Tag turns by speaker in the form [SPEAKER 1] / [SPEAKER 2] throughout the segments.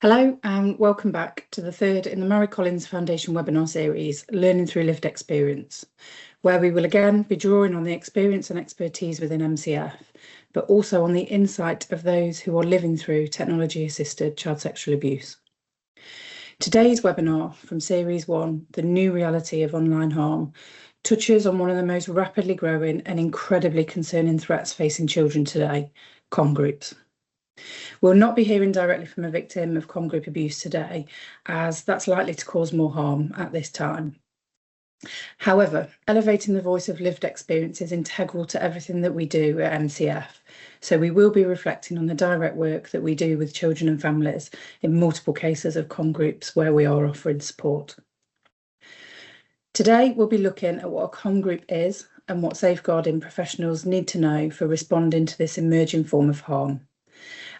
[SPEAKER 1] Hello and welcome back to the third in the Mary Collins Foundation webinar series, Learning Through Lived Experience, where we will again be drawing on the experience and expertise within MCF, but also on the insight of those who are living through technology-assisted child sexual abuse. Today's webinar from Series 1, The New Reality of Online Harm, touches on one of the most rapidly growing and incredibly concerning threats facing children today, comm groups. We'll not be hearing directly from a victim of comm group abuse today, as that's likely to cause more harm at this time. However, elevating the voice of lived experience is integral to everything that we do at MCF, so we will be reflecting on the direct work that we do with children and families in multiple cases of comm groups where we are offering support. Today, we'll be looking at what a comm group is and what safeguarding professionals need to know for responding to this emerging form of harm.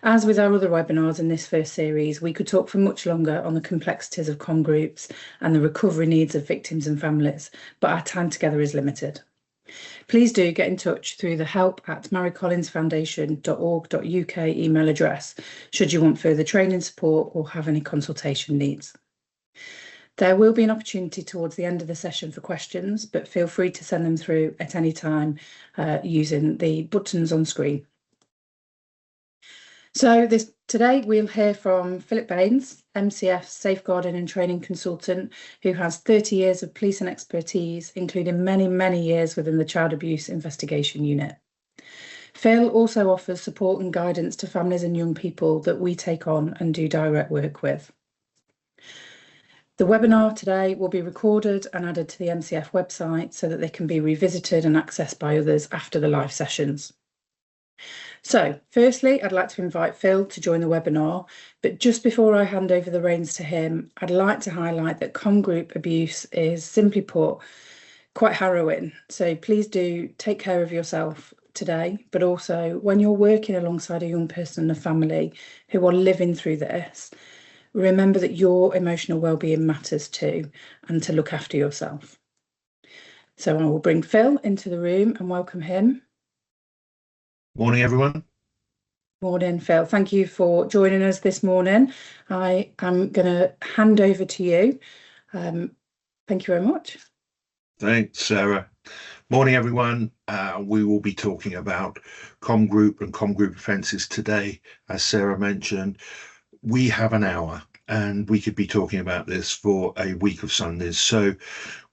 [SPEAKER 1] As with our other webinars in this first series, we could talk for much longer on the complexities of comm groups and the recovery needs of victims and families, but our time together is limited. Please do get in touch through the help@marycollinsfoundation.org.uk email address should you want further training support or have any consultation needs. There will be an opportunity towards the end of the session for questions, but feel free to send them through at any time using the buttons on screen. So today we'll hear from Philip Baines, MCF Safeguarding and Training Consultant, who has 30 years of policing expertise, including many, many years within the Child Abuse Investigation Unit. Phil also offers support and guidance to families and young people that we take on and do direct work with. The webinar today will be recorded and added to the MCF website so that they can be revisited and accessed by others after the live sessions. So, firstly, I'd like to invite Phil to join the webinar, but just before I hand over the reins to him, I'd like to highlight that comm group abuse is, simply put, quite harrowing. So please do take care of yourself today, but also when you're working alongside a young person and a family who are living through this, remember that your emotional well-being matters too, and to look after yourself. So I will bring Phil into the room and welcome him.
[SPEAKER 2] Morning, everyone.
[SPEAKER 1] Morning, Phil. Thank you for joining us this morning. I am going to hand over to you. Thank you very much.
[SPEAKER 2] Thanks, Sarah. Morning, everyone. We will be talking about comm group and comm group offences today. As Sarah mentioned, we have an hour and we could be talking about this for a week of Sundays. So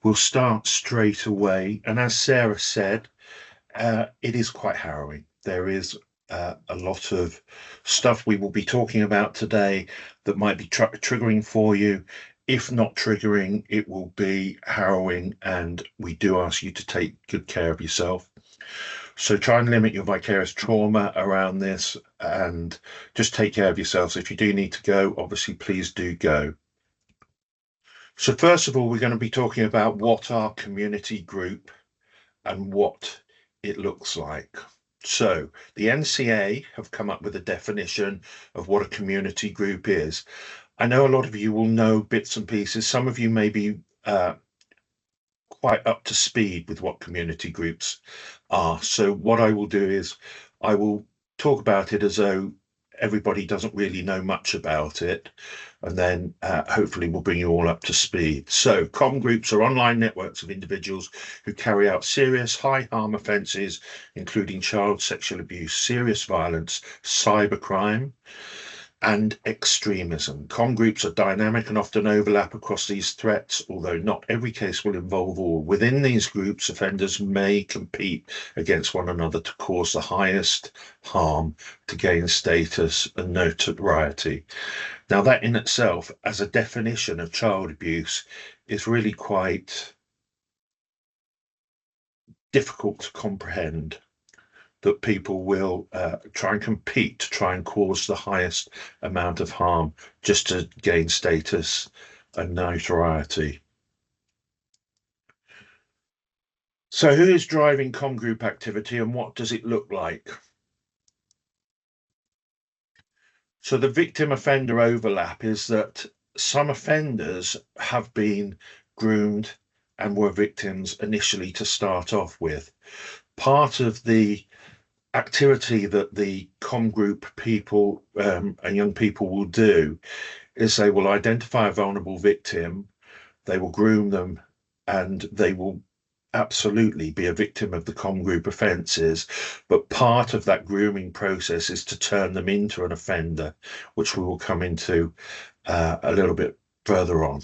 [SPEAKER 2] we'll start straight away. And as Sarah said, it is quite harrowing. There is a lot of stuff we will be talking about today that might be triggering for you. If not triggering, it will be harrowing, and we do ask you to take good care of yourself. So try and limit your vicarious trauma around this and just take care of yourselves. If you do need to go, obviously, please do go. So first of all, we're going to be talking about what our community group and what it looks like. So the NCA have come up with a definition of what a community group is. I know a lot of you will know bits and pieces. Some of you may be quite up to speed with what community groups are. So what I will do is I will talk about it as though everybody doesn't really know much about it, and then hopefully we'll bring you all up to speed. So comm groups are online networks of individuals who carry out serious high harm offences, including child sexual abuse, serious violence, cybercrime, and extremism. Comm groups are dynamic and often overlap across these threats, although not every case will involve all. Within these groups, offenders may compete against one another to cause the highest harm, to gain status and notoriety. Now, that in itself, as a definition of child abuse, is really quite difficult to comprehend, that people will try and compete to try and cause the highest amount of harm just to gain status and notoriety. So who is driving comm group activity and what does it look like? So the victim offender overlap is that some offenders have been groomed and were victims initially to start off with. Part of the activity that the com group people and young people will do is they will identify a vulnerable victim, they will groom them, and they will absolutely be a victim of the com group offences. But part of that grooming process is to turn them into an offender, which we will come into a little bit further on.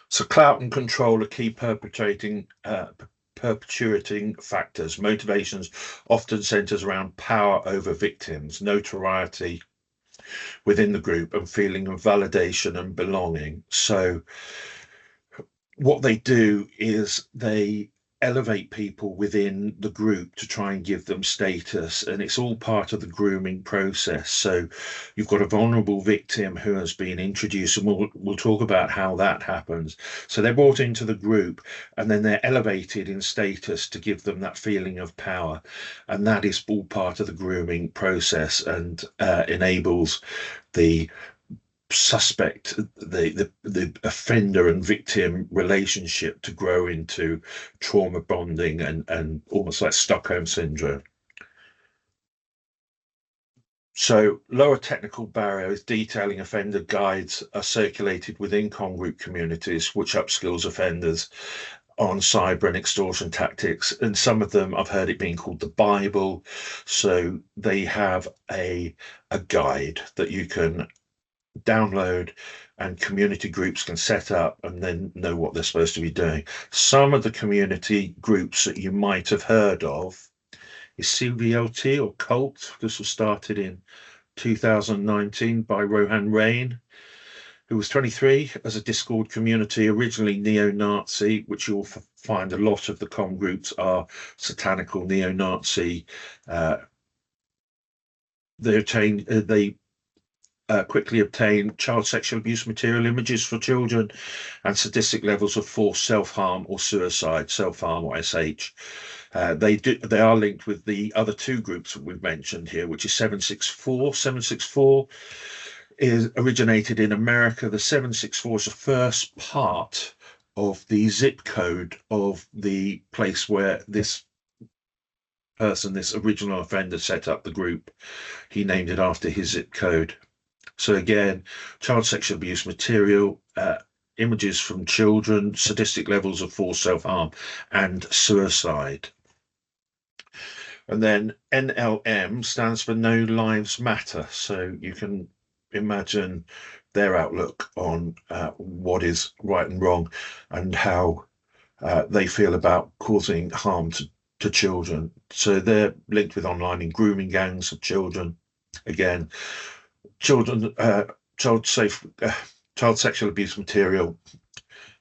[SPEAKER 2] So clout and control are key perpetuating factors. Motivations often centers around power over victims, notoriety within the group, and feeling of validation and belonging. So what they do is they elevate people within the group to try and give them status, and it's all part of the grooming process. So you've got a vulnerable victim who has been introduced, and we'll talk about how that happens. So they're brought into the group, and then they're elevated in status to give them that feeling of power, and that is all part of the grooming process, and enables the suspect, the offender and victim relationship to grow into trauma bonding and almost like Stockholm syndrome. So lower technical barriers, detailing offender guides are circulated within com group communities, which upskills offenders on cyber and extortion tactics. And some of them, I've heard it being called the Bible. So they have a guide that you can download and community groups can set up and then know what they're supposed to be doing. Some of the community groups that you might have heard of is CBLT or Cult. This was started in 2019 by Rohan Rain, who was 23, as a Discord community, originally neo-Nazi, which you'll find a lot of the com groups are satanical neo-Nazi. They quickly obtain child sexual abuse material, images for children, and sadistic levels of forced self-harm or suicide, self-harm or SH. They are linked with the other two groups that we've mentioned here, which is 764. 764 is originated in America. The 764 is the first part of the zip code of the place where this person, this original offender, set up the group. He named it after his zip code. So again, child sexual abuse material, images from children, sadistic levels of forced self-harm, and suicide. And then NLM stands for No Lives Matter. So you can imagine their outlook on what is right and wrong and how they feel about causing harm to children. So they're linked with online and grooming gangs of children. Again, children, child sexual abuse material,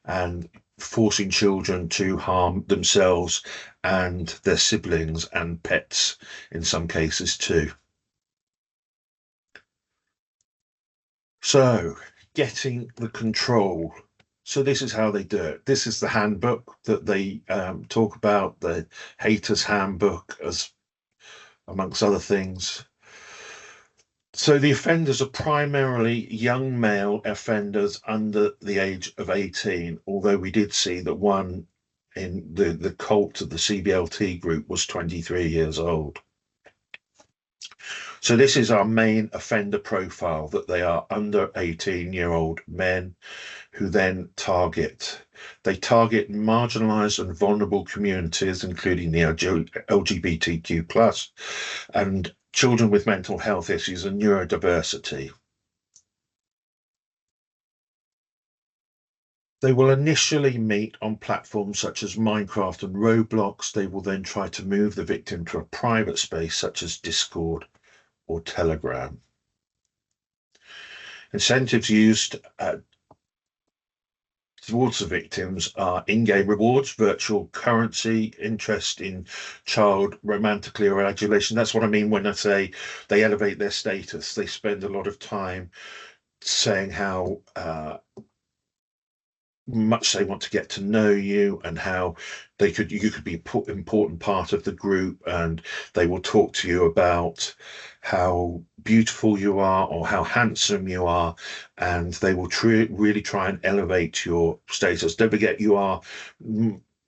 [SPEAKER 2] and forcing children to harm themselves and their siblings and pets in some cases too. So getting the control. So this is how they do it. This is the handbook that they talk about, the haters handbook, as amongst other things. So the offenders are primarily young male offenders under the age of 18, although we did see that one in the cult of the CBLT group was 23 years old. So this is our main offender profile, that they are under 18-year-old men who then they target marginalized and vulnerable communities, including the LGBTQ plus and children with mental health issues and neurodiversity. They will initially meet on platforms such as Minecraft and Roblox. They will then try to move the victim to a private space such as Discord or Telegram. Incentives used towards the victims are in-game rewards, virtual currency, interest in child romantically or adulation. That's what I mean when I say they elevate their status. They spend a lot of time saying how much they want to get to know you and how you could be an important part of the group, and they will talk to you about how beautiful you are or how handsome you are, and they will really try and elevate your status. Don't forget, you are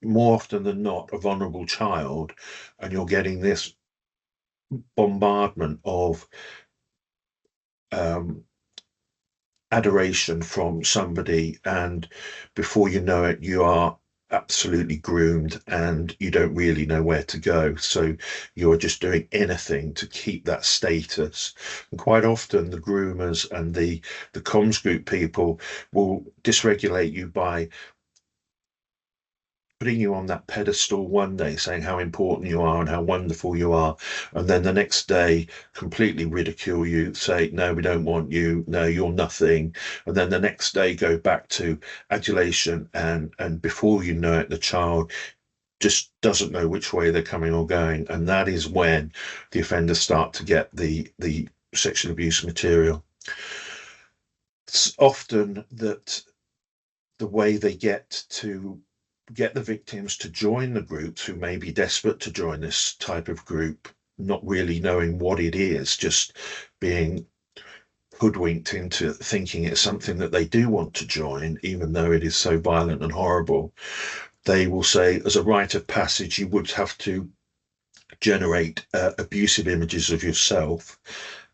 [SPEAKER 2] more often than not a vulnerable child, and you're getting this bombardment of adoration from somebody, and before you know it, you are absolutely groomed and you don't really know where to go. So you're just doing anything to keep that status. And quite often the groomers and the comms group people will dysregulate you by putting you on that pedestal one day, saying how important you are and how wonderful you are, and then the next day completely ridicule you, say, no, we don't want you, no, you're nothing, and then the next day go back to adulation, and before you know it, the child just doesn't know which way they're coming or going, and that is when the offenders start to get the sexual abuse material. It's often that the way they get the victims to join the groups, who may be desperate to join this type of group, not really knowing what it is, just being hoodwinked into thinking it's something that they do want to join, even though it is so violent and horrible. They will say, as a rite of passage, you would have to generate abusive images of yourself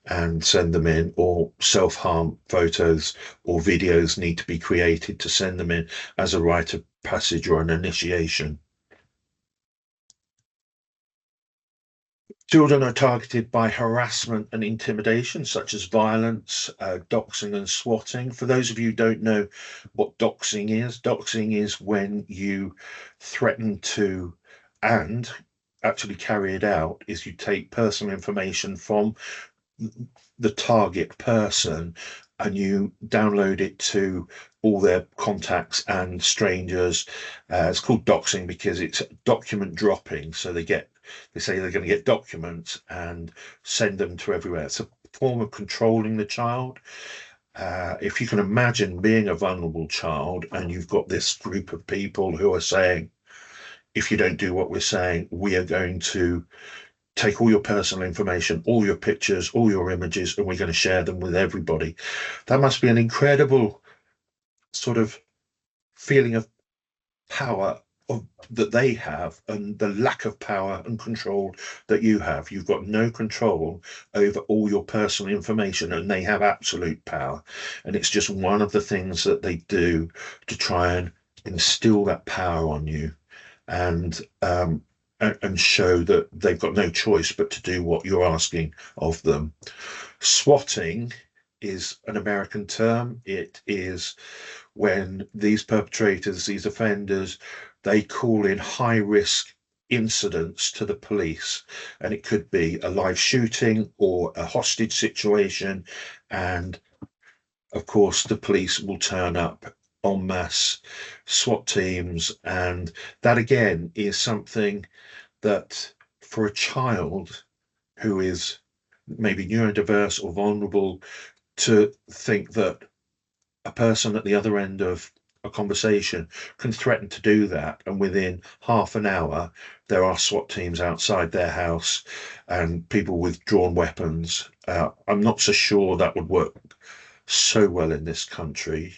[SPEAKER 2] and send them in, or self-harm photos or videos need to be created to send them in as a rite of passage or an initiation. Children are targeted by harassment and intimidation, such as violence, doxing and swatting. For those of you who don't know what doxing is when you threaten to, and actually carry it out, is you take personal information from the target person and you download it to all their contacts and strangers. It's called doxing because it's document dropping. So they say they're going to get documents and send them to everywhere. It's a form of controlling the child. If you can imagine being a vulnerable child and you've got this group of people who are saying, if you don't do what we're saying, we are going to take all your personal information, all your pictures, all your images, and we're going to share them with everybody. That must be an incredible sort of feeling of power that they have, and the lack of power and control that you have. You've got no control over all your personal information, and they have absolute power. And it's just one of the things that they do to try and instill that power on you, and show that they've got no choice but to do what you're asking of them. Swatting is an American term. It is when these perpetrators, these offenders, they call in high risk incidents to the police, and it could be a live shooting or a hostage situation, and of course the police will turn up en masse, SWAT teams, and that again is something that for a child who is maybe neurodiverse or vulnerable, to think that a person at the other end of a conversation can threaten to do that, and within half an hour there are SWAT teams outside their house and people with drawn weapons. I'm not so sure that would work so well in this country.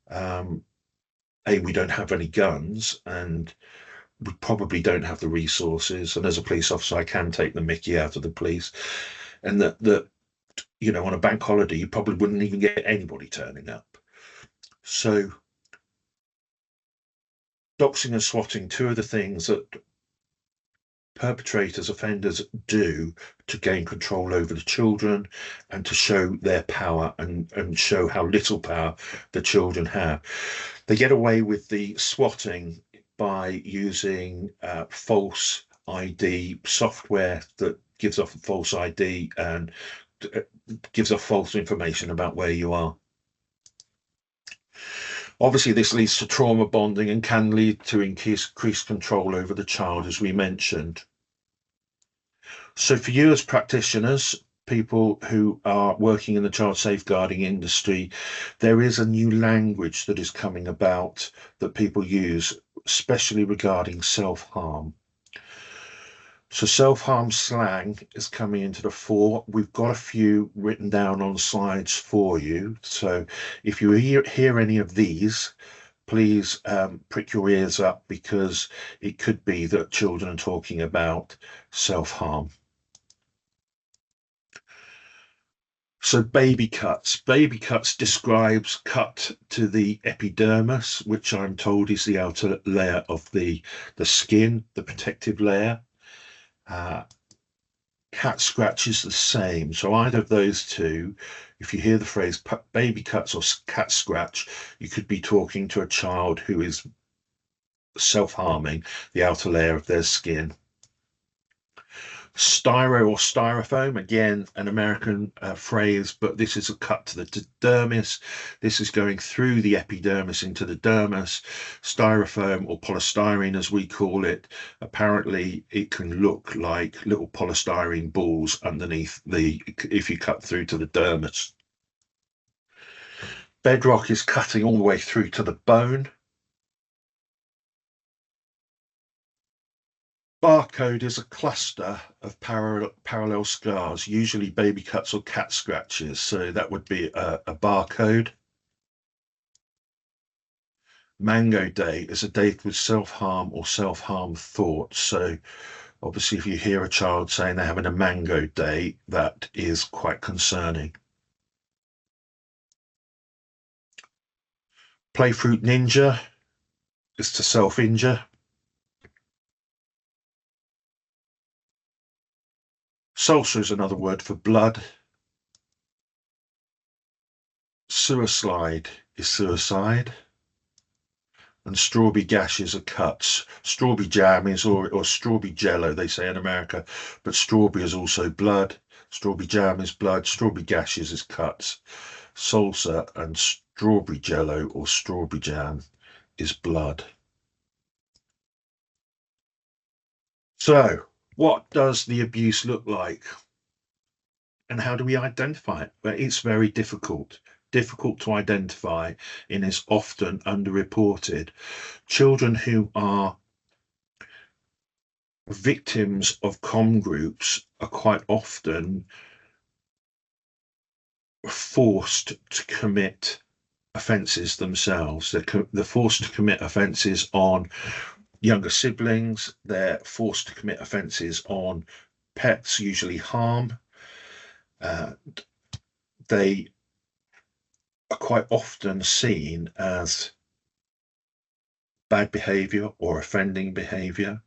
[SPEAKER 2] We don't have any guns, and we probably don't have the resources. And as a police officer, I can take the mickey out of the police. And that on a bank holiday, you probably wouldn't even get anybody turning up. So doxing and swatting, two of the things that perpetrators, offenders do to gain control over the children and to show their power and show how little power the children have. They get away with the swatting by using false ID software that gives off a false ID and gives off false information about where you are. Obviously, this leads to trauma bonding and can lead to increased control over the child, as we mentioned. So for you as practitioners, people who are working in the child safeguarding industry, there is a new language that is coming about that people use, especially regarding self-harm. So self-harm slang is coming into the fore. We've got a few written down on slides for you. So if you hear any of these, please prick your ears up, because it could be that children are talking about self-harm. So baby cuts. Baby cuts describes cut to the epidermis, which I'm told is the outer layer of the skin, the protective layer. Cat scratch is the same. So either of those two, if you hear the phrase baby cuts or cat scratch, you could be talking to a child who is self-harming the outer layer of their skin. Styro or styrofoam, again, an American phrase, but this is a cut to the dermis. This is going through the epidermis into the dermis. Styrofoam, or polystyrene as we call it, apparently it can look like little polystyrene balls underneath if you cut through to the dermis. Bedrock is cutting all the way through to the bone. Barcode is a cluster of parallel scars, usually baby cuts or cat scratches. So that would be a barcode. Mango Day is a day with self-harm or self-harm thoughts. So obviously, if you hear a child saying they're having a mango day, that is quite concerning. Playfruit ninja is to self-injure. Salsa is another word for blood. Suicide is suicide. And strawberry gashes are cuts. Strawberry jam is, or strawberry jello, they say in America, but strawberry is also blood. Strawberry jam is blood. Strawberry gashes is cuts. Salsa and strawberry jello or strawberry jam is blood. So, what does the abuse look like? And how do we identify it? Well, it's very difficult to identify, and is often underreported. Children who are victims of comm groups are quite often forced to commit offences themselves. They're forced to commit offences on younger siblings. They're forced to commit offences on pets, usually harm. They are quite often seen as bad behaviour or offending behaviour.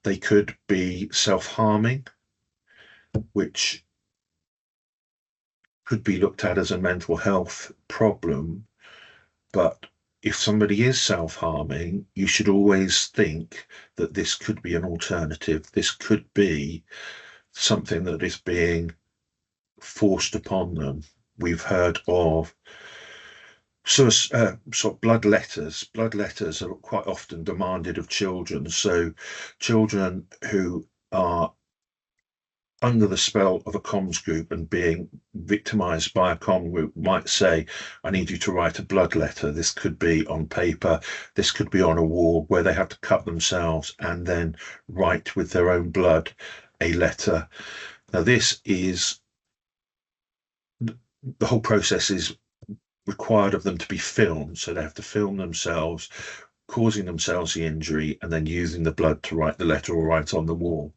[SPEAKER 2] They could be self-harming, which could be looked at as a mental health problem. But if somebody is self-harming, you should always think that this could be an alternative. This could be something that is being forced upon them. We've heard of sort of blood letters. Blood letters are quite often demanded of children. So children who are under the spell of a comms group and being victimized by a comm group might say, I need you to write a blood letter. This could be on paper. This could be on a wall, where they have to cut themselves and then write with their own blood a letter. Now, this is, the whole process is required of them to be filmed. So they have to film themselves causing themselves the injury and then using the blood to write the letter or write on the wall.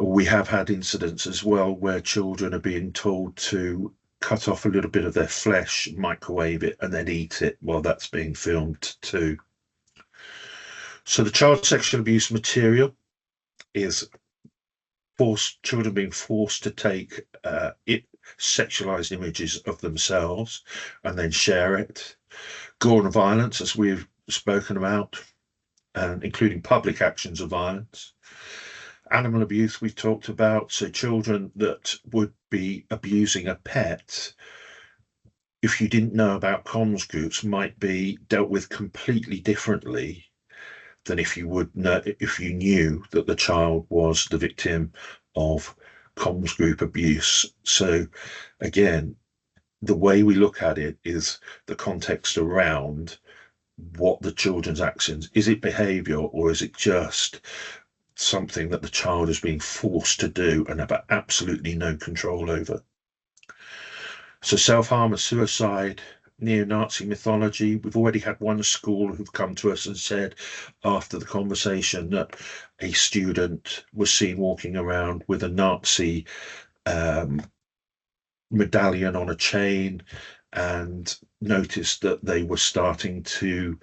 [SPEAKER 2] We have had incidents as well where children are being told to cut off a little bit of their flesh, microwave it, and then eat it while that's being filmed too. So the child sexual abuse material is children being forced to take sexualized images of themselves and then share it. Gore and violence, as we've spoken about, and including public actions of violence. Animal abuse we've talked about, so children that would be abusing a pet, if you didn't know about comms groups, might be dealt with completely differently than if you knew that the child was the victim of comms group abuse. So again, the way we look at it is the context around what the children's actions, is it behaviour or is it just something that the child is being forced to do and have absolutely no control over? So self-harm and suicide, neo-Nazi mythology. We've already had one school who've come to us and said after the conversation that a student was seen walking around with a Nazi medallion on a chain, and noticed that they were starting to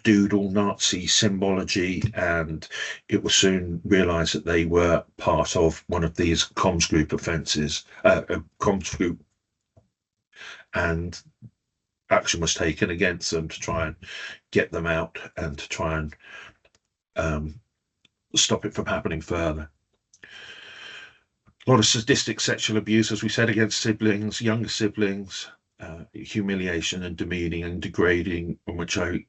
[SPEAKER 2] doodle Nazi symbology, and it was soon realised that they were part of one of these comms group offences, comms group, and action was taken against them to try and get them out and to try and stop it from happening further. A lot of sadistic sexual abuse, as we said, against siblings, younger siblings, humiliation and demeaning and degrading, which I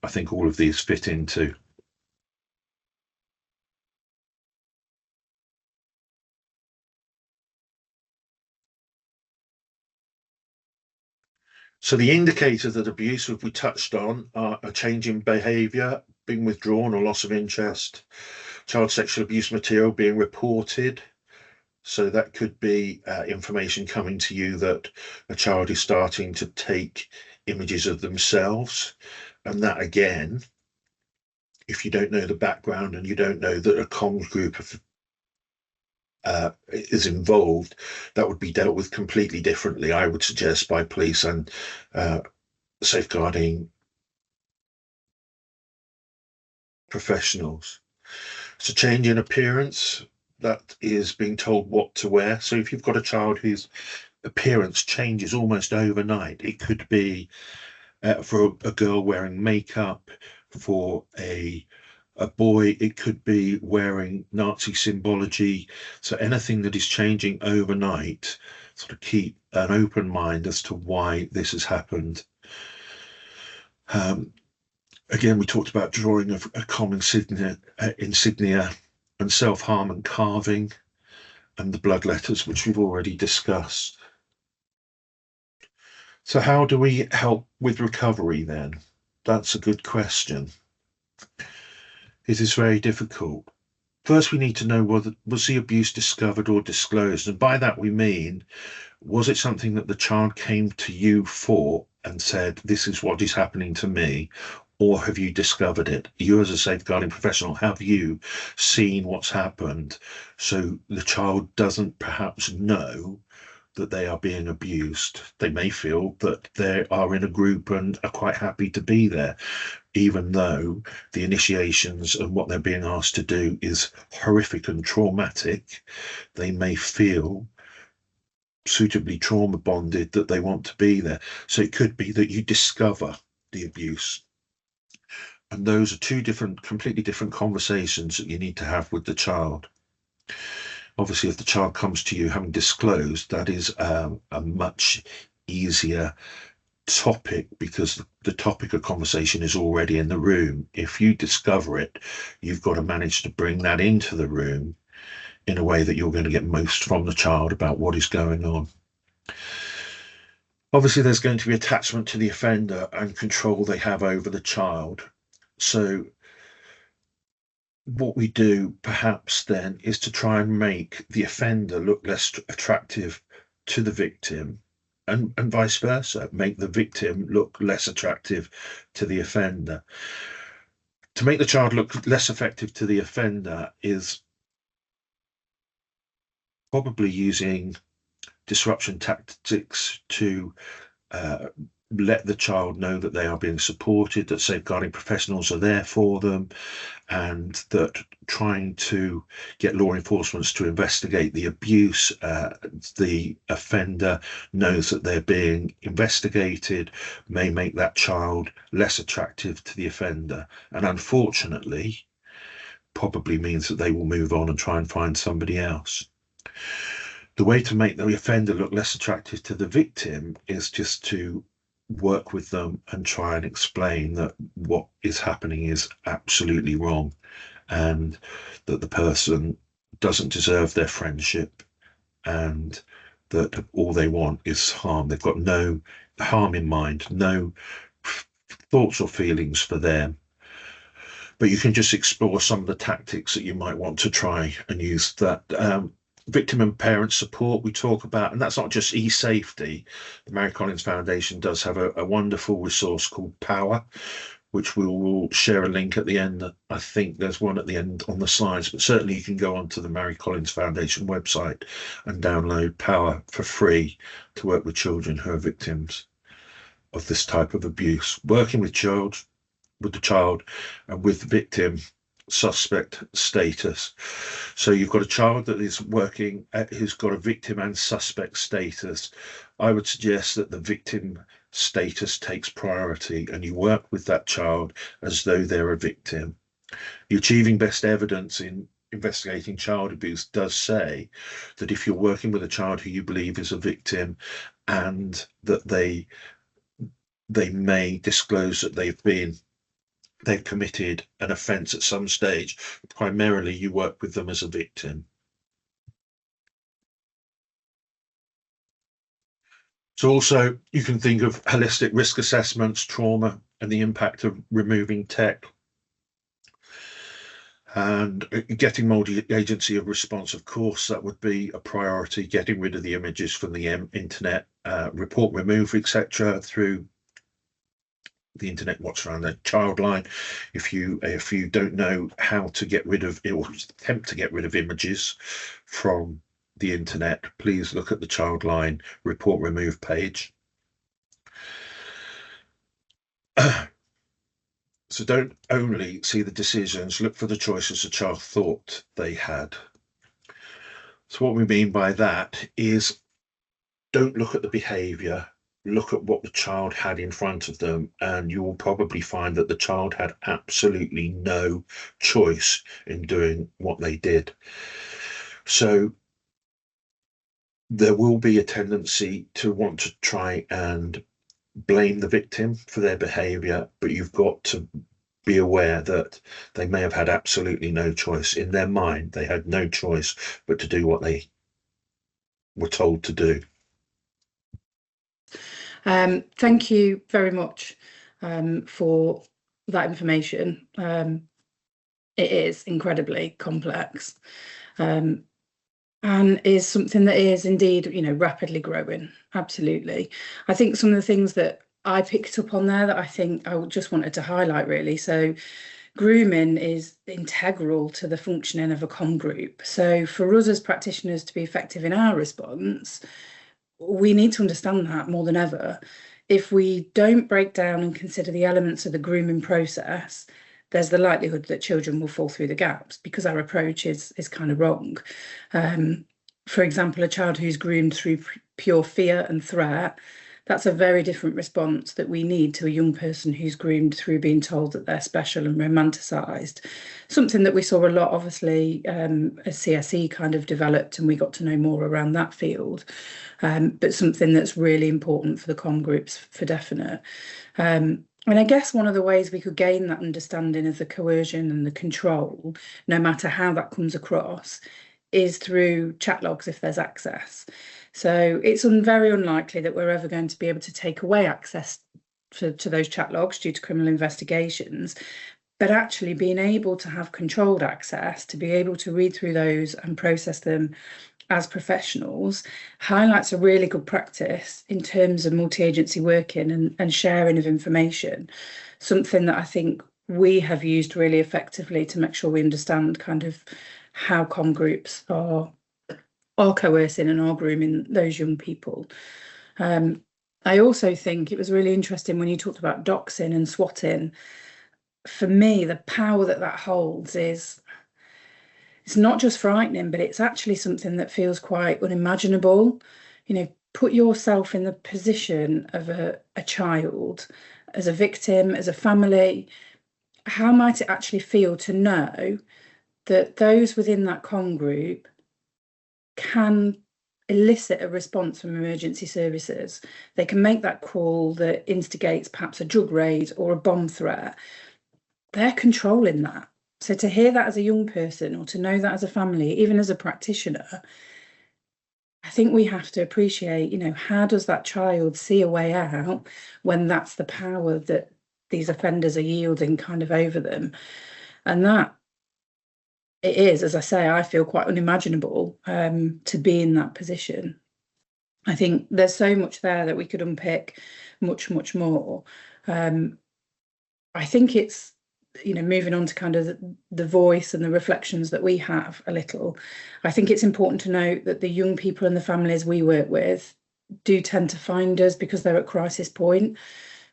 [SPEAKER 2] think all of these fit into. So the indicators that abuse, which we touched on, are a change in behaviour, being withdrawn or loss of interest, child sexual abuse material being reported. So that could be information coming to you that a child is starting to take images of themselves. And that, again, if you don't know the background and you don't know that a comms group is involved, that would be dealt with completely differently, I would suggest, by police and safeguarding professionals. So change in appearance, that is being told what to wear. So if you've got a child whose appearance changes almost overnight, it could be for a girl wearing makeup, for a boy, it could be wearing Nazi symbology. So anything that is changing overnight, sort of keep an open mind as to why this has happened. Again, we talked about drawing of a common insignia and self-harm and carving, and the blood letters, which we've already discussed. So how do we help with recovery then? That's a good question. It is very difficult. First, we need to know whether was the abuse discovered or disclosed. And by that we mean, was it something that the child came to you for and said, this is what is happening to me? Or have you discovered it? You as a safeguarding professional, have you seen what's happened so the child doesn't perhaps know that they are being abused? They may feel that they are in a group and are quite happy to be there, even though the initiations and what they're being asked to do is horrific and traumatic. They may feel suitably trauma bonded that they want to be there. So it could be that you discover the abuse. And those are two completely different conversations that you need to have with the child. Obviously, if the child comes to you having disclosed, that is a much easier topic, because the topic of conversation is already in the room. If you discover it, you've got to manage to bring that into the room in a way that you're going to get most from the child about what is going on. Obviously, there's going to be attachment to the offender and control they have over the child. So what we do perhaps then is to try and make the offender look less attractive to the victim, and vice versa, make the victim look less attractive to the offender. To make the child look less effective to the offender is probably using disruption tactics to let the child know that they are being supported, that safeguarding professionals are there for them, and that trying to get law enforcement to investigate the abuse, the offender knows that they're being investigated, may make that child less attractive to the offender, and unfortunately probably means that they will move on and try and find somebody else. The way to make the offender look less attractive to the victim is just to work with them and try and explain that what is happening is absolutely wrong, and that the person doesn't deserve their friendship, and that all they want is harm. They've got no harm in mind, no thoughts or feelings for them. But you can just explore some of the tactics that you might want to try and use that victim and parent support we talk about, and that's not just e-safety. The Mary Collins Foundation does have a wonderful resource called Power, which we will share a link at the end. I think there's one at the end on the slides, but certainly you can go onto the Mary Collins Foundation website and download Power for free to work with children who are victims of this type of abuse. Working with the child and with the victim suspect status. So you've got a child that is working who's got a victim and suspect status. I would suggest that the victim status takes priority and you work with that child as though they're a victim. The Achieving Best Evidence in Investigating Child Abuse does say that if you're working with a child who you believe is a victim and that they may disclose that they've committed an offence at some stage, primarily you work with them as a victim. So also you can think of holistic risk assessments, trauma, and the impact of removing tech, and getting multi-agency of response. Of course, that would be a priority, getting rid of the images from the internet, report remove, etc., through the internet watch around the child line. If you don't know how to get rid of or attempt to get rid of images from the internet, please look at the child line report remove page. So don't only see the decisions, look for the choices the child thought they had. So what we mean by that is, don't look at the behaviour, look at what the child had in front of them, and you will probably find that the child had absolutely no choice in doing what they did. So there will be a tendency to want to try and blame the victim for their behaviour, but you've got to be aware that they may have had absolutely no choice. In their mind, they had no choice but to do what they were told to do.
[SPEAKER 1] Thank you very much for that information. It is incredibly complex and is something that is indeed, rapidly growing. Absolutely. I think some of the things that I picked up on there that I think I just wanted to highlight really. So grooming is integral to the functioning of a comm group. So for us as practitioners to be effective in our response, we need to understand that more than ever. If we don't break down and consider the elements of the grooming process, there's the likelihood that children will fall through the gaps because our approach is kind of wrong. For example, a child who's groomed through pure fear and threat, that's a very different response that we need to a young person who's groomed through being told that they're special and romanticised. Something that we saw a lot, obviously, as CSE kind of developed and we got to know more around that field, but something that's really important for the comm groups for definite. And I guess one of the ways we could gain that understanding of the coercion and the control, no matter how that comes across, is through chat logs if there's access. So it's very unlikely that we're ever going to be able to take away access to those chat logs due to criminal investigations, but actually being able to have controlled access, to be able to read through those and process them as professionals, highlights a really good practice in terms of multi-agency working and sharing of information, something that I think we have used really effectively to make sure we understand kind of how comm groups are coercing and are grooming those young people. I also think it was really interesting when you talked about doxing and swatting. For me, the power that holds is, it's not just frightening, but it's actually something that feels quite unimaginable. Put yourself in the position of a child, as a victim, as a family. How might it actually feel to know that those within that comm group can elicit a response from emergency services? They can make that call that instigates perhaps a drug raid or a bomb threat. They're controlling that. So to hear that as a young person, or to know that as a family, even as a practitioner, I think we have to appreciate, how does that child see a way out when that's the power that these offenders are yielding kind of over them? And that it is, as I say, I feel quite unimaginable to be in that position. I think there's so much there that we could unpick much, much more. Um, I think it's, moving on to kind of the voice and the reflections that we have a little. I think it's important to note that the young people and the families we work with do tend to find us because they're at crisis point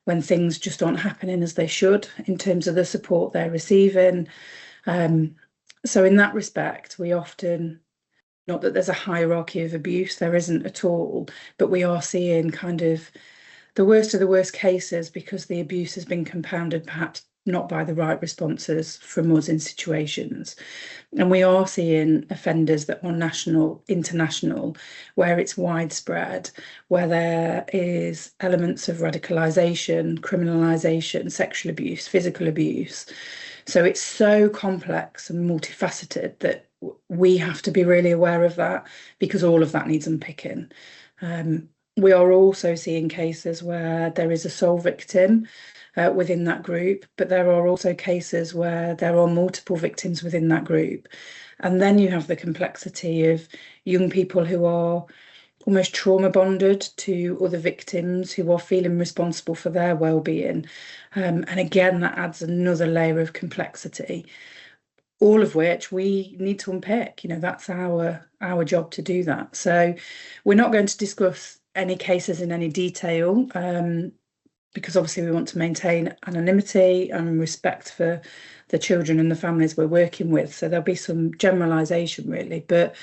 [SPEAKER 1] when things just aren't happening as they should in terms of the support they're receiving. So in that respect, we often, not that there's a hierarchy of abuse, there isn't at all, but we are seeing kind of the worst of the worst cases because the abuse has been compounded perhaps not by the right responses from us in situations. And we are seeing offenders that are national, international, where it's widespread, where there is elements of radicalisation, criminalisation, sexual abuse, physical abuse. So it's so complex and multifaceted that we have to be really aware of that because all of that needs unpicking. We are also seeing cases where there is a sole victim within that group, but there are also cases where there are multiple victims within that group. And then you have the complexity of young people who are almost trauma bonded to other victims who are feeling responsible for their well-being. And again, that adds another layer of complexity, all of which we need to unpick. That's our job to do that. So we're not going to discuss any cases in any detail, because obviously we want to maintain anonymity and respect for the children and the families we're working with. So there'll be some generalisation really. But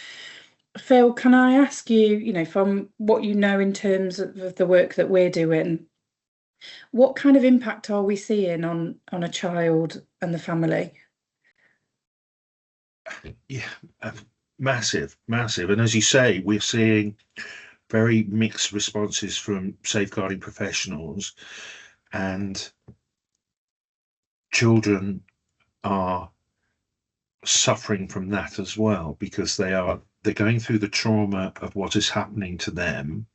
[SPEAKER 1] Phil, can I ask you, from what you know in terms of the work that we're doing, what kind of impact are we seeing on a child and the family?
[SPEAKER 2] Yeah, massive, massive. And as you say, we're seeing very mixed responses from safeguarding professionals, and children are suffering from that as well because they're going through the trauma of what is happening to them.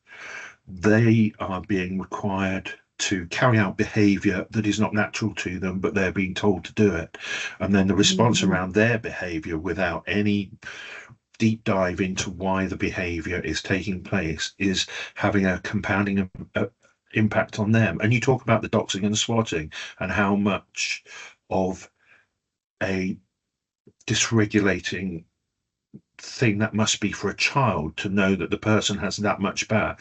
[SPEAKER 2] They are being required to carry out behaviour that is not natural to them, but they're being told to do it. And then the response
[SPEAKER 1] Mhm.
[SPEAKER 2] around their behaviour without any deep dive into why the behaviour is taking place is having a compounding impact on them. And you talk about the doxing and swatting and how much of a dysregulating thing that must be for a child to know that the person has that much power.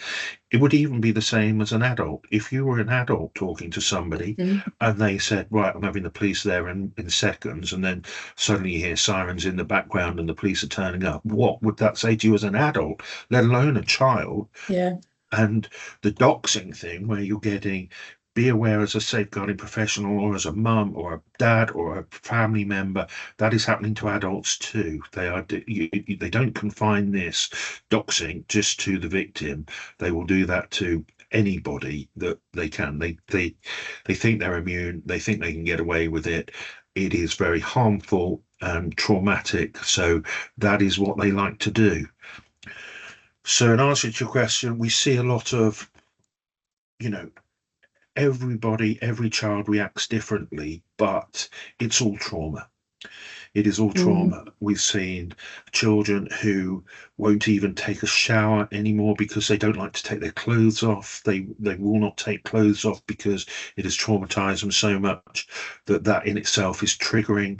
[SPEAKER 2] It would even be the same as an adult. If you were an adult talking to somebody
[SPEAKER 1] Mhm.
[SPEAKER 2] and they said, right, I'm having the police there in seconds, and then suddenly you hear sirens in the background and the police are turning up, what would that say to you as an adult, let alone a child?
[SPEAKER 1] Yeah.
[SPEAKER 2] And the doxing thing, where you're getting, be aware as a safeguarding professional or as a mum or a dad or a family member, that is happening to adults too. They don't confine this doxing just to the victim. They will do that to anybody that they can. They think they're immune. They think they can get away with it. It is very harmful and traumatic. So that is what they like to do. So in answer to your question, we see a lot of, you know, everybody, every child reacts differently, but it's all trauma. It is all
[SPEAKER 1] Mm.
[SPEAKER 2] trauma. We've seen children who won't even take a shower anymore because they don't like to take their clothes off. They will not take clothes off because it has traumatized them so much that that in itself is triggering.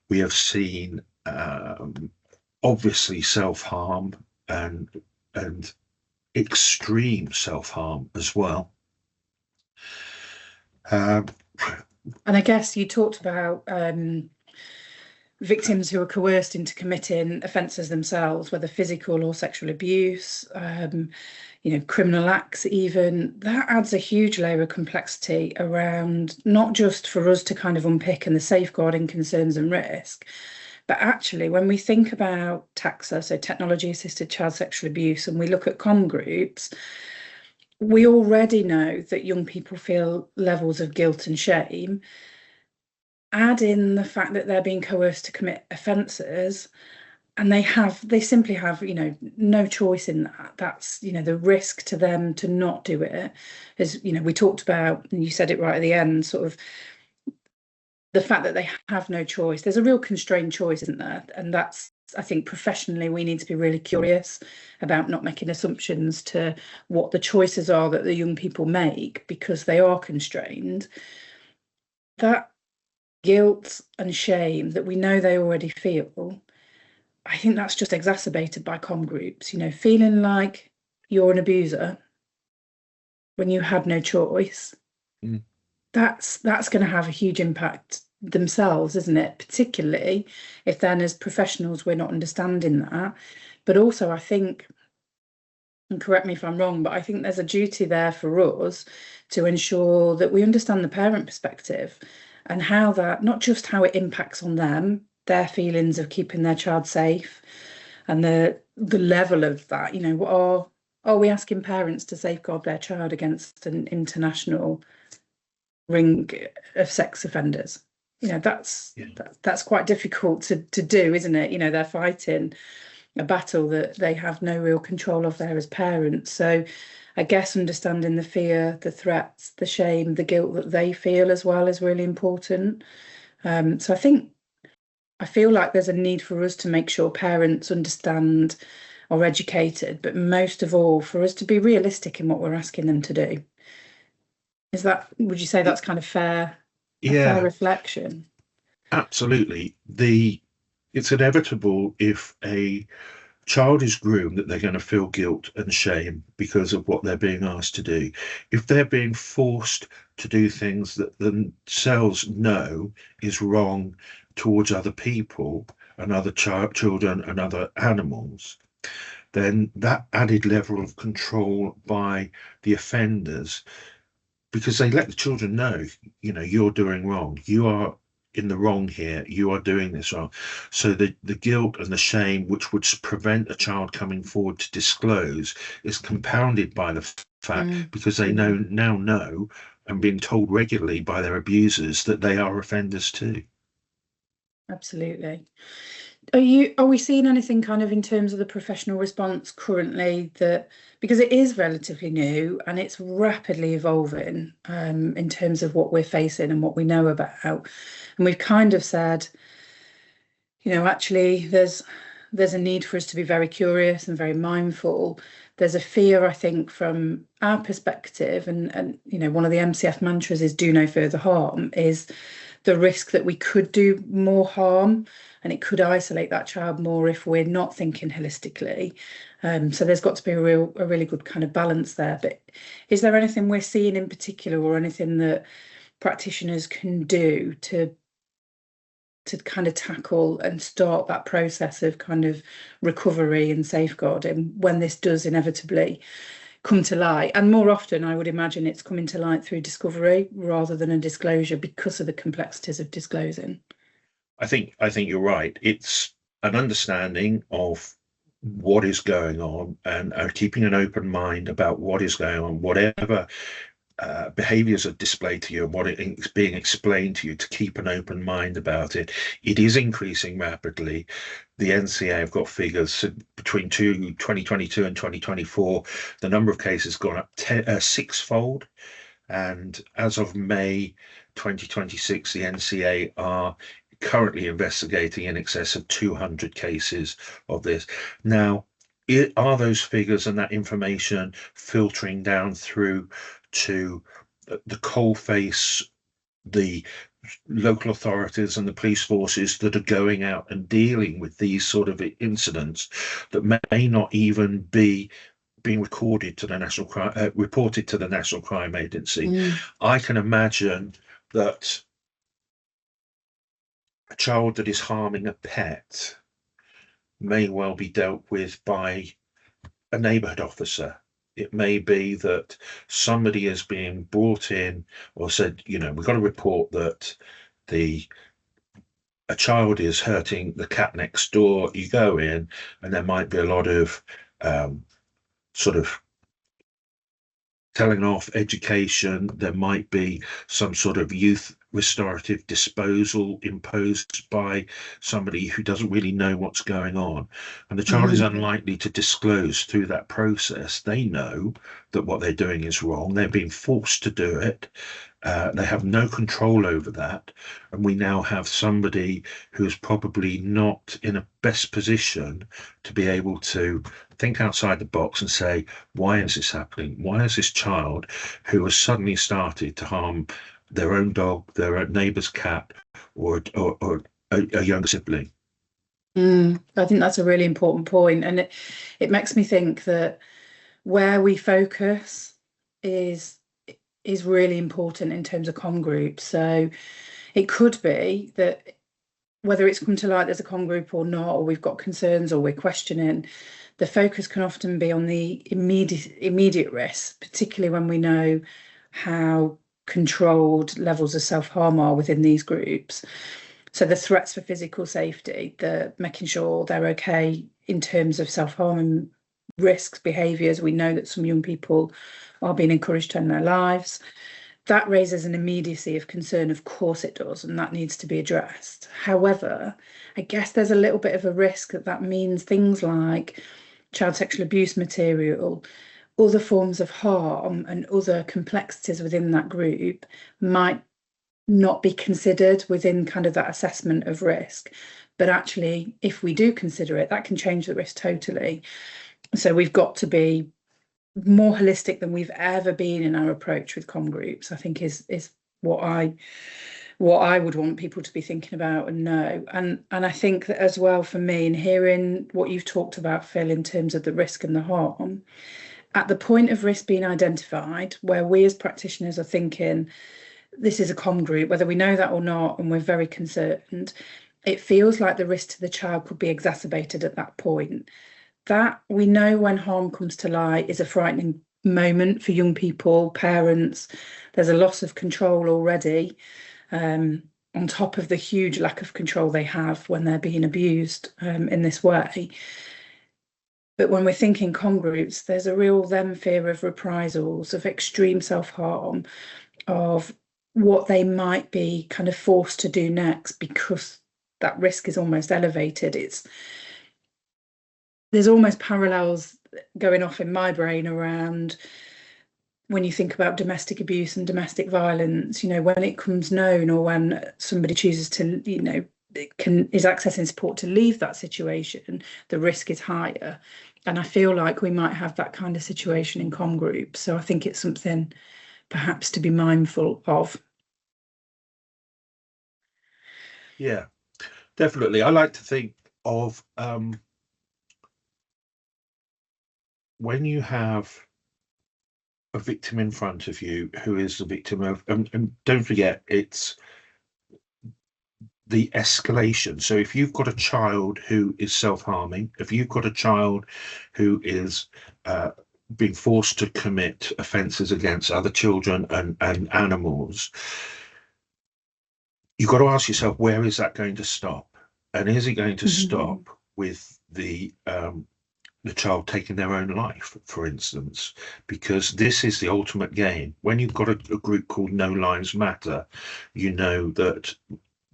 [SPEAKER 2] We have seen obviously self-harm and extreme self-harm as well. Um,
[SPEAKER 1] And I guess you talked about victims who are coerced into committing offences themselves, whether physical or sexual abuse, criminal acts even. That adds a huge layer of complexity around not just for us to kind of unpick and the safeguarding concerns and risk, but actually when we think about TAXA, so technology assisted child sexual abuse, and we look at groups, we already know that young people feel levels of guilt and shame. Add in the fact that they're being coerced to commit offences, and they simply have, no choice in that. That's, the risk to them to not do it is, we talked about, and you said it right at the end, sort of the fact that they have no choice. There's a real constrained choice, isn't there? And that's, I think, professionally, we need to be really curious about not making assumptions to what the choices are that the young people make because they are constrained. That guilt and shame that we know they already feel, I think that's just exacerbated by com groups, feeling like you're an abuser when you had no choice.
[SPEAKER 2] Mm.
[SPEAKER 1] That's going to have a huge impact themselves, isn't it? Particularly if then as professionals we're not understanding that. But also I think, and correct me if I'm wrong, but I think there's a duty there for us to ensure that we understand the parent perspective and how that, not just how it impacts on them, their feelings of keeping their child safe and the level of that, what are we asking parents to safeguard their child against an international ring of sex offenders? That's
[SPEAKER 2] Yeah.
[SPEAKER 1] that's quite difficult to do, isn't it? They're fighting a battle that they have no real control of there as parents. So I guess understanding the fear, the threats, the shame, the guilt that they feel as well is really important. So I feel like there's a need for us to make sure parents understand or educated, but most of all for us to be realistic in what we're asking them to do. Would you say that's kind of a fair
[SPEAKER 2] Yeah,
[SPEAKER 1] reflection?
[SPEAKER 2] absolutely. It's inevitable if a child is groomed that they're going to feel guilt and shame because of what they're being asked to do. If they're being forced to do things that themselves know is wrong towards other people and other children and other animals, then that added level of control by the offenders, because they let the children know, you're doing wrong. You are in the wrong here. You are doing this wrong. So the guilt and the shame, which would prevent a child coming forward to disclose, is compounded by the fact
[SPEAKER 1] Mm,
[SPEAKER 2] because they now know and being told regularly by their abusers that they are offenders too.
[SPEAKER 1] absolutely. Are we seeing anything kind of in terms of the professional response currently that, because it is relatively new and it's rapidly evolving in terms of what we're facing and what we know about, and we've kind of said, actually there's a need for us to be very curious and very mindful. There's a fear, I think, from our perspective, and one of the MCF mantras is do no further harm, is the risk that we could do more harm and it could isolate that child more if we're not thinking holistically. So there's got to be a really good kind of balance there. But is there anything we're seeing in particular or anything that practitioners can do to kind of tackle and start that process of kind of recovery and safeguarding when this does inevitably come to light? And more often, I would imagine it's coming to light through discovery rather than a disclosure because of the complexities of disclosing.
[SPEAKER 2] I think you're right. It's an understanding of what is going on and keeping an open mind about what is going on, whatever behaviors are displayed to you and what is being explained to you, to keep an open mind about it. It is increasing rapidly. The NCA have got figures between 2022 and 2024. The number of cases gone up sixfold. And as of May 2026, the NCA are currently investigating in excess of 200 cases of this. Now, are those figures and that information filtering down through to the coalface, the local authorities and the police forces that are going out and dealing with these sort of incidents that may not even be being recorded to the national crime, reported to the National Crime Agency?
[SPEAKER 1] Mm,
[SPEAKER 2] I can imagine that a child that is harming a pet may well be dealt with by a neighbourhood officer. It may be that somebody is being brought in or said, we've got to report that the a child is hurting the cat next door. You go in, and there might be a lot of sort of telling off education. There might be some sort of youth restorative disposal imposed by somebody who doesn't really know what's going on. And the child is
[SPEAKER 1] mhm.
[SPEAKER 2] unlikely to disclose through that process. They know that what they're doing is wrong. They're being forced to do it. They have no control over that. And we now have somebody who's probably not in a best position to be able to think outside the box and say, why is this happening? Why is this child who has suddenly started to harm their own dog, their neighbour's cat, or a younger sibling?
[SPEAKER 1] I think that's a really important point, and it makes me think that where we focus is is really important in terms of com groups. So it could be that whether it's come to light there's a con group or not, or we've got concerns or we're questioning, the focus can often be on the immediate risks, particularly when we know how controlled levels of self-harm are within these groups. So the threats for physical safety, the making sure they're okay in terms of self-harm and risks, behaviours. We know that some young people are being encouraged to end their lives. That raises an immediacy of concern, of course it does, and that needs to be addressed. However, I guess there's a little bit of a risk that that means things like child sexual abuse material, other forms of harm, and other complexities within that group might not be considered within kind of that assessment of risk. But actually, if we do consider it, that can change the risk totally. So we've got to be more holistic than we've ever been in our approach with com groups, I think is what I would want people to be thinking about and know. And I think that as well for me, in hearing what you've talked about, Phil, in terms of the risk and the harm, at the point of risk being identified, where we as practitioners are thinking, this is a com group, whether we know that or not, and we're very concerned, it feels like the risk to the child could be exacerbated at that point. That we know when harm comes to light is a frightening moment for young people, parents. There's a loss of control already, on top of the huge lack of control they have when they're being abused in this way. But when we're thinking com groups, there's a real then fear of reprisals, of extreme self-harm, of what they might be kind of forced to do next because that risk is almost elevated. There's almost parallels going off in my brain around when you think about domestic abuse and domestic violence, when it comes known or when somebody chooses to, is accessing support to leave that situation, the risk is higher. And I feel like we might have that kind of situation in com groups. So I think it's something perhaps to be mindful of.
[SPEAKER 2] Yeah, definitely. I like to think of when you have a victim in front of you who is the victim of, and don't forget, it's the escalation. So if you've got a child who is self-harming, if you've got a child who is being forced to commit offences against other children and animals, you've got to ask yourself, where is that going to stop? And is it going to stop with the child taking their own life, for instance? Because this is the ultimate game. When you've got a group called No Lives Matter, you know that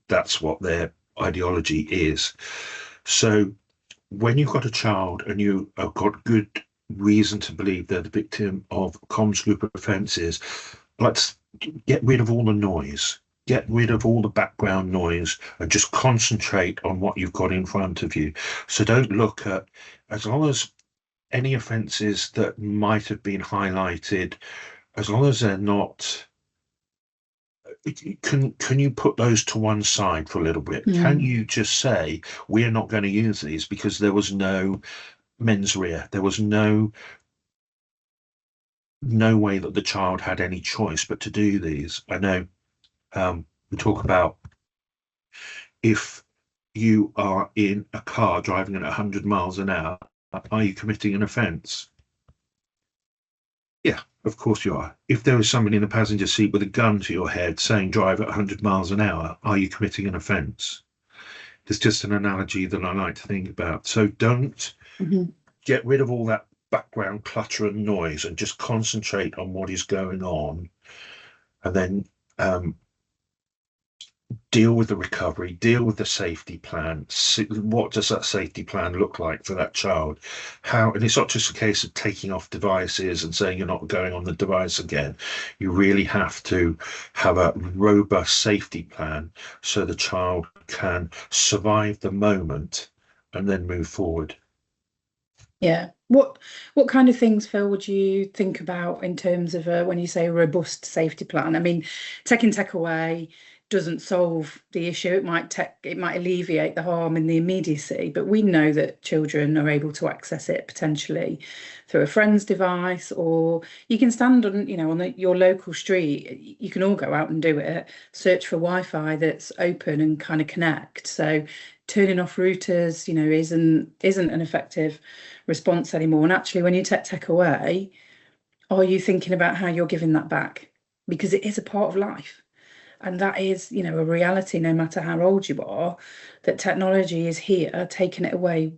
[SPEAKER 2] that's what their ideology is. So when you've got a child and you have got good reason to believe they're the victim of comms group offences, let's get rid of all the noise. Get rid of all the background noise and just concentrate on what you've got in front of you. So don't look at, as long as any offences that might have been highlighted, as long as they're not, can you put those to one side for a little bit? Can you just say, we're not going to use these because there was no mens rea, there was no way that the child had any choice but to do these. I know we talk about, if you are in a car driving at 100 miles an hour, are you committing an offence? Yeah, of course you are. If there is somebody in the passenger seat with a gun to your head saying drive at 100 miles an hour, are you committing an offence? It's just an analogy that I like to think about. So don't get rid of all that background clutter and noise and just concentrate on what is going on. And then deal with the recovery, deal with the safety plan. What does that safety plan look like for that child? How, and it's not just a case of taking off devices and saying you're not going on the device again. You really have to have a robust safety plan so the child can survive the moment and then move forward.
[SPEAKER 1] Yeah. What kind of things, Phil, would you think about in terms of when you say a robust safety plan? I mean, taking tech away doesn't solve the issue. It might alleviate the harm in the immediacy, but we know that children are able to access it potentially through a friend's device, or you can stand on, your local street. You can all go out and do it. Search for Wi-Fi that's open and kind of connect. So turning off routers, isn't an effective response anymore. And actually, when you take tech away, are you thinking about how you're giving that back? Because it is a part of life. And that is, a reality, no matter how old you are, that technology is here, taking it away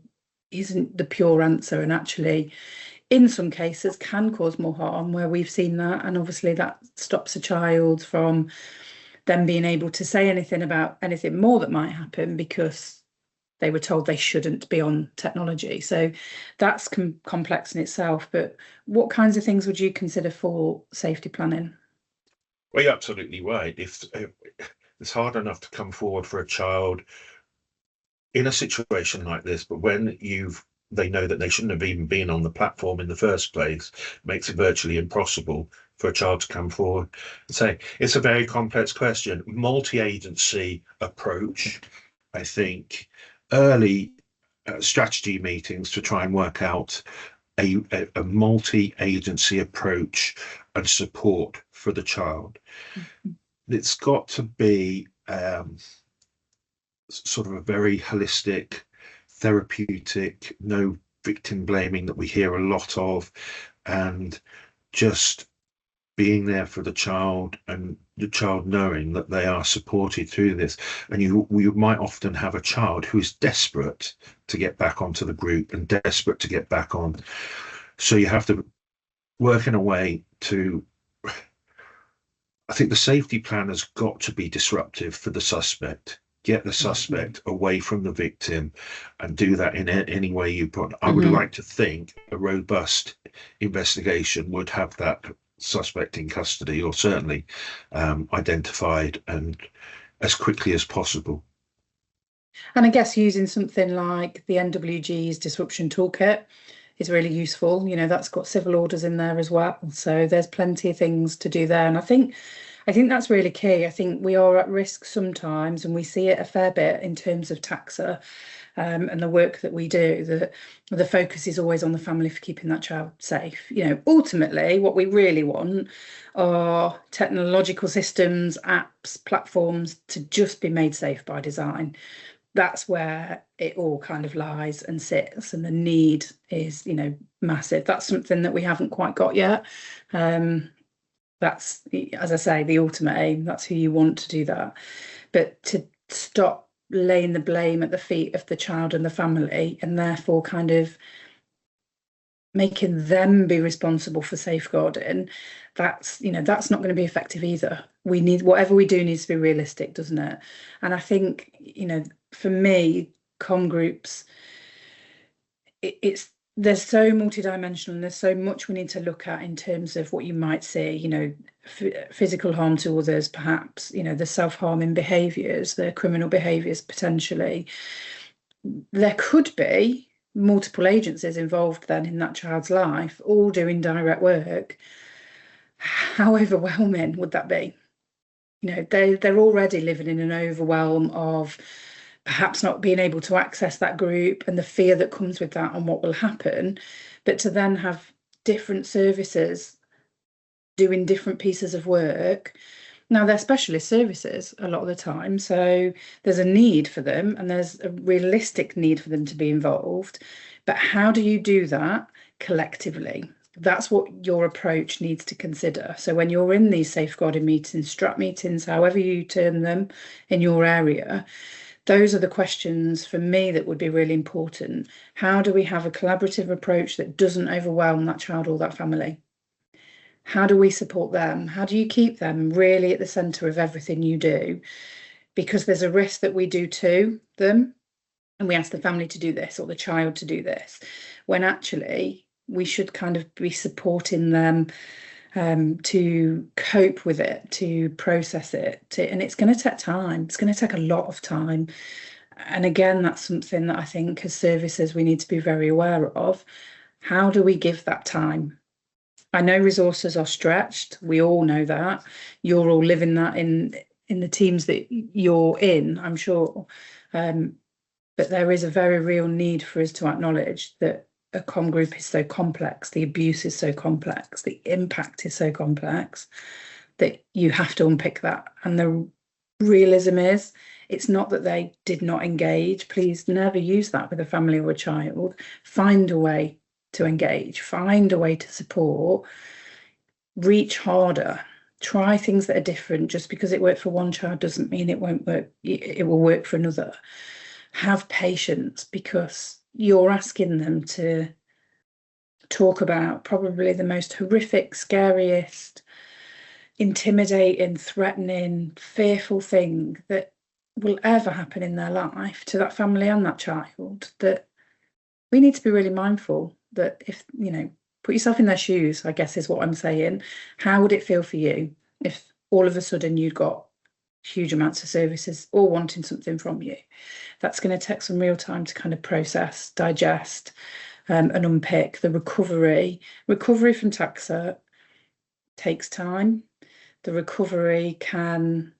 [SPEAKER 1] isn't the pure answer. And actually, in some cases, can cause more harm where we've seen that. And obviously, that stops a child from them being able to say anything about anything more that might happen because they were told they shouldn't be on technology. So that's complex in itself. But what kinds of things would you consider for safety planning?
[SPEAKER 2] Well, you're absolutely right. If it's hard enough to come forward for a child in a situation like this, but when they know that they shouldn't have even been on the platform in the first place, makes it virtually impossible for a child to come forward and say it's a very complex question. Multi-agency approach, I think, early strategy meetings to try and work out a multi-agency approach and support for the child. It's got to be sort of a very holistic, therapeutic, no victim blaming that we hear a lot of, and just being there for the child and the child knowing that they are supported through this. And you might often have a child who is desperate to get back onto the group and desperate to get back on. So you have to work in a way to, I think the safety plan has got to be disruptive for the suspect. Get the suspect away from the victim and do that in any way you put. I would like to think a robust investigation would have that suspect in custody, or certainly identified, and as quickly as possible.
[SPEAKER 1] And I guess using something like the NWG's disruption toolkit is really useful. That's got civil orders in there as well. So there's plenty of things to do there. And I think that's really key. I think we are at risk sometimes, and we see it a fair bit in terms of taxa and the work that we do, that the focus is always on the family for keeping that child safe. Ultimately, what we really want are technological systems, apps, platforms to just be made safe by design. That's where it all kind of lies and sits, and the need is, massive. That's something that we haven't quite got yet. That's, as I say, the ultimate aim. That's who you want to do that. But to stop laying the blame at the feet of the child and the family, and therefore kind of making them be responsible for safeguarding, that's not going to be effective either. We need, whatever we do needs to be realistic, doesn't it? And I think, for me, com groups, it's there's so multidimensional and there's so much we need to look at in terms of what you might see, physical harm to others, perhaps, the self-harming behaviours, the criminal behaviours potentially. There could be multiple agencies involved then in that child's life, all doing direct work. How overwhelming would that be? They're already living in an overwhelm of perhaps not being able to access that group and the fear that comes with that and what will happen, but to then have different services doing different pieces of work. Now, they're specialist services a lot of the time, so there's a need for them and there's a realistic need for them to be involved. But how do you do that collectively? That's what your approach needs to consider. So when you're in these safeguarding meetings, strap meetings, however you term them in your area, those are the questions for me that would be really important. How do we have a collaborative approach that doesn't overwhelm that child or that family? How do we support them? How do you keep them really at the centre of everything you do? because there's a risk that we do to them, and we ask the family to do this or the child to do this, when actually we should kind of be supporting them to cope with it, to process it, and it's going to take time. It's going to take a lot of time. And again, that's something that I think as services we need to be very aware of. How do we give that time? I know resources are stretched. We all know that. You're all living that in the teams that you're in, I'm sure. But there is a very real need for us to acknowledge that a com group is so complex, the abuse is so complex, the impact is so complex that you have to unpick that. And the realism is, it's not that they did not engage. Please never use that with a family or a child. Find a way to engage, find a way to support, reach harder, try things that are different. Just because it worked for one child doesn't mean it won't work, it will work for another. Have patience, because you're asking them to talk about probably the most horrific, scariest, intimidating, threatening, fearful thing that will ever happen in their life to that family and that child. That we need to be really mindful that, if, put yourself in their shoes, I guess is what I'm saying. How would it feel for you if all of a sudden you'd got huge amounts of services all wanting something from you? That's going to take some real time to kind of process, digest, and unpick. The recovery from taxa takes time. The recovery can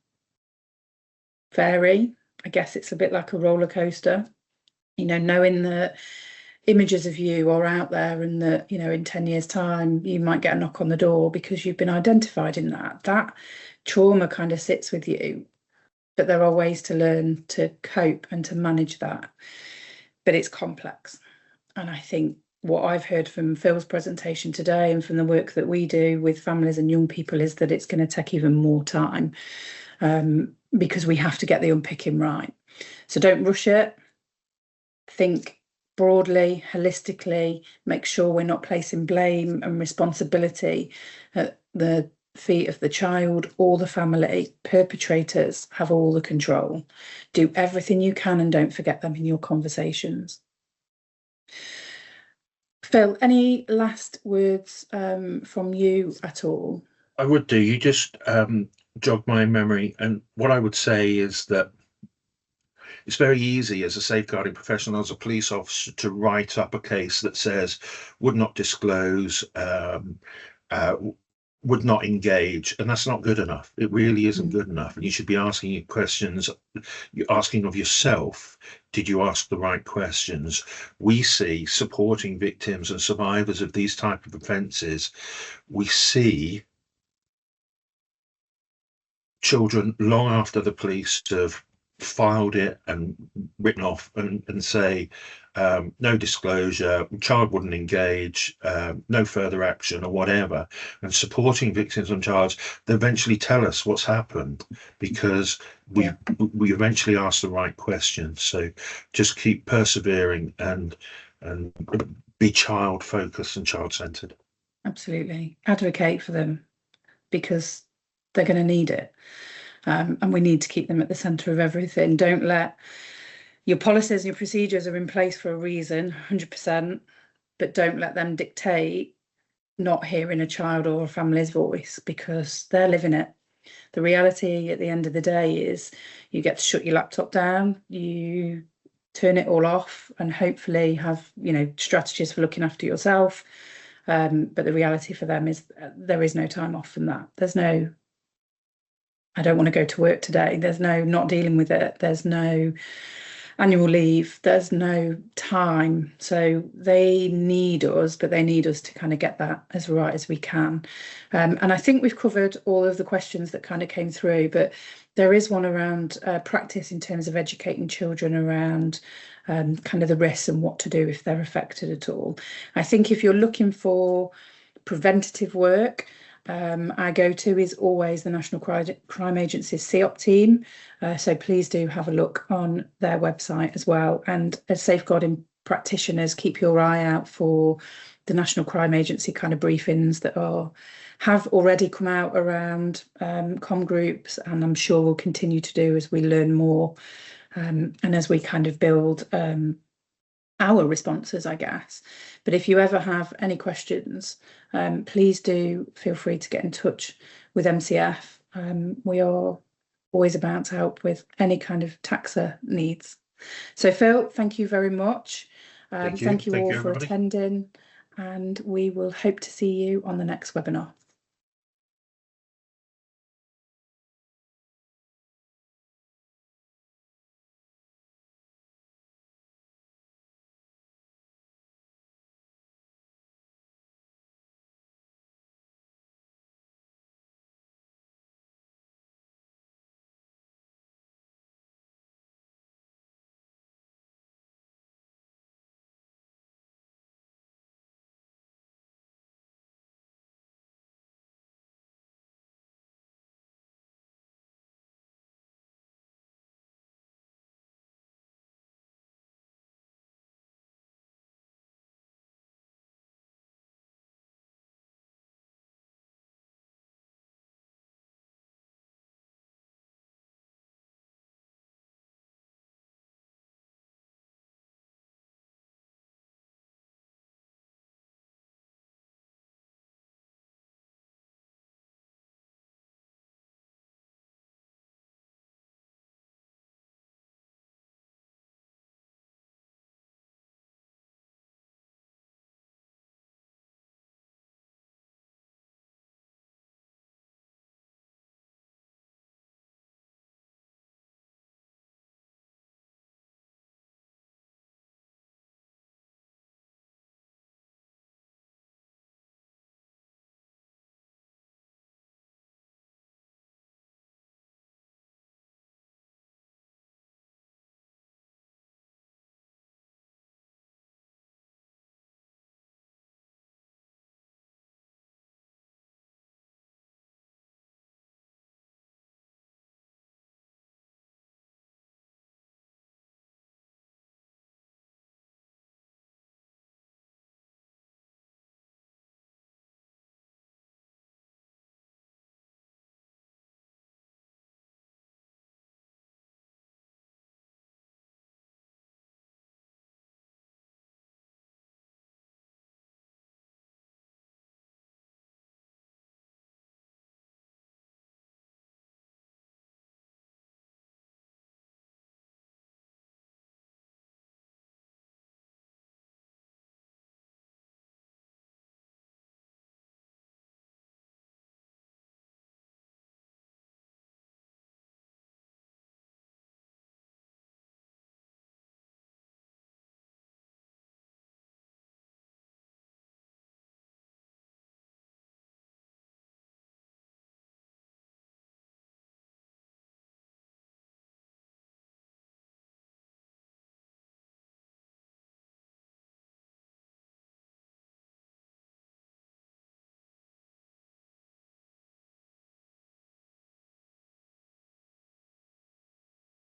[SPEAKER 1] vary. I guess it's a bit like a roller coaster, knowing that images of you are out there and that, in 10 years' time, you might get a knock on the door because you've been identified in that. That trauma kind of sits with you, but there are ways to learn to cope and to manage that. But it's complex. And I think what I've heard from Phil's presentation today and from the work that we do with families and young people is that it's going to take even more time, because we have to get the unpicking right. So don't rush it. Think broadly, holistically, make sure we're not placing blame and responsibility at the feet of the child or the family. Perpetrators have all the control. Do everything you can and don't forget them in your conversations. Phil, any last words from you at all?
[SPEAKER 2] I would do. You just jog my memory, and what I would say is that it's very easy as a safeguarding professional, as a police officer, to write up a case that says would not disclose, would not engage, and that's not good enough. It really isn't good enough. And you should be asking your questions. You're asking of yourself, did you ask the right questions? We see supporting victims and survivors of these type of offences, we see children long after the police have filed it and written off and say no disclosure, child wouldn't engage, no further action or whatever. And supporting victims and childs, they eventually tell us what's happened because we eventually ask the right questions. So just keep persevering and be child focused and child centered.
[SPEAKER 1] Absolutely. Advocate for them, because they're going to need it. And we need to keep them at the centre of everything. Don't let your policies and your procedures are in place for a reason, 100%, but don't let them dictate not hearing a child or a family's voice, because they're living it. The reality at the end of the day is you get to shut your laptop down, you turn it all off, and hopefully have, strategies for looking after yourself. But the reality for them is there is no time off from that. There's no, I don't want to go to work today. There's no not dealing with it. There's no annual leave. There's no time. So they need us, but they need us to kind of get that as right as we can. And I think we've covered all of the questions that kind of came through, but there is one around practice in terms of educating children around kind of the risks and what to do if they're affected at all. I think if you're looking for preventative work, our go-to is always the National Crime Agency's CEOP team. So please do have a look on their website as well. And as safeguarding practitioners, keep your eye out for the National Crime Agency kind of briefings that have already come out around com groups, and I'm sure will continue to do as we learn more and as we kind of build our responses, I guess. But if you ever have any questions, please do feel free to get in touch with MCF. We are always about to help with any kind of taxa needs. So Phil, thank you very much.
[SPEAKER 2] Thank you.
[SPEAKER 1] Thank you
[SPEAKER 2] Thank
[SPEAKER 1] all
[SPEAKER 2] you,
[SPEAKER 1] for
[SPEAKER 2] everybody.
[SPEAKER 1] attending, and we will hope to see you on the next webinar.